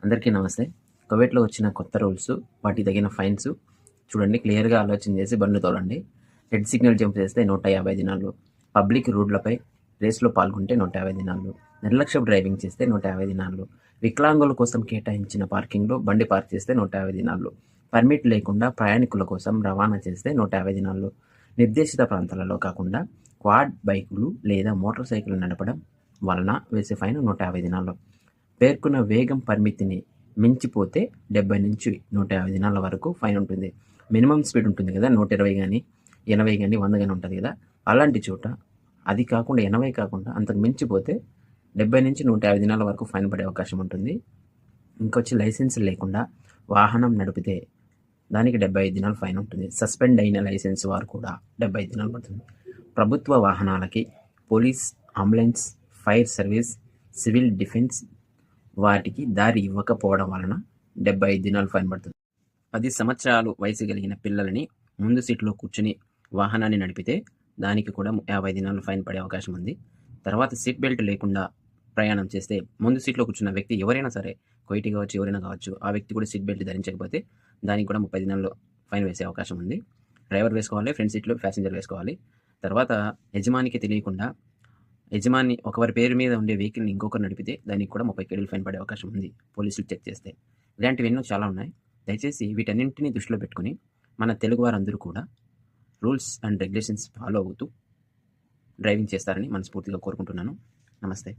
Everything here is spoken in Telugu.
అందరికీ నమస్తే. కువైట్‌లో వచ్చిన కొత్త రూల్స్, వాటికి తగిన ఫైన్స్ చూడండి. క్లియర్‌గా ఆలోచన చేసి బండ్లు తోలండి. రెడ్ సిగ్నల్ జంప్ చేస్తే 150 దినాలు, పబ్లిక్ రోడ్లపై రేస్‌లో పాల్గొంటే 150 దినాలు, నిర్లక్ష్యపు డ్రైవింగ్ చేస్తే 150 దినాలు, వికలాంగుల కోసం కేటాయించిన పార్కింగ్‌లో బండి పార్క్ చేస్తే 150 దినాలు, పర్మిట్ లేకుండా ప్రయాణికుల కోసం రవాణా చేస్తే 150 దినాలు, నిర్దేశిత ప్రాంతాలలో కాకుండా క్వాడ్ బైకులు లేదా మోటార్ సైకిల్ నడపడం వలన వేసే ఫైన్ 150 దినాలు. పేర్కొన్న వేగం పరిమితిని మించిపోతే 70 నుంచి 150 దినాల వరకు ఫైన్ ఉంటుంది. మినిమం స్పీడ్ ఉంటుంది కదా, 120 కానీ 80 కానీ 100 కానీ ఉంటుంది కదా, అలాంటి చోట అది కాకుండా 80 కాకుండా అంతకు మించిపోతే 70 నుంచి 150 దినాల వరకు ఫైన్ పడే అవకాశం ఉంటుంది. ఇంకొచ్చి లైసెన్స్ లేకుండా వాహనం నడిపితే దానికి 75 దినాలు ఫైన్ ఉంటుంది. సస్పెండ్ అయిన లైసెన్స్ వారు కూడా 75 దినాలు పడుతుంది. ప్రభుత్వ వాహనాలకి police, ambulance, fire service, civil defence వాటికి దారి ఇవ్వకపోవడం వలన 75 దినాలు ఫైన్ పడుతుంది. 10 సంవత్సరాలు వయసు కలిగిన పిల్లలని ముందు సీట్లో కూర్చుని వాహనాన్ని నడిపితే దానికి కూడా 50 దినాలు ఫైన్ పడే అవకాశం ఉంది. తర్వాత సీట్ బెల్ట్ లేకుండా ప్రయాణం చేస్తే ముందు సీట్లో కూర్చున్న వ్యక్తి ఎవరైనా సరే, కొయిటి కావచ్చు, ఎవరైనా కావచ్చు, ఆ వ్యక్తి కూడా సీట్ బెల్ట్ ధరించకపోతే దానికి కూడా 30 దినాల్లో ఫైన్ వేసే అవకాశం ఉంది. డ్రైవర్ వేసుకోవాలి, ఫ్రంట్ సీట్లో ప్యాసింజర్ వేసుకోవాలి. తర్వాత యజమానికి తెలియకుండా యజమాని ఒకరి పేరు మీద ఉండే వెహికల్ని ఇంకొకరు నడిపితే దానికి కూడా 30 కేడీలు ఫైన్ పడే అవకాశం ఉంది, పోలీసులు చెక్ చేస్తే. ఇలాంటివి ఎన్నో చాలా ఉన్నాయి. దయచేసి వీటన్నింటినీ దృష్టిలో పెట్టుకుని మన తెలుగు వారందరూ కూడా రూల్స్ అండ్ రెగ్యులేషన్స్ ఫాలో అవుతూ డ్రైవింగ్ చేస్తారని మనస్ఫూర్తిగా కోరుకుంటున్నాను. నమస్తే.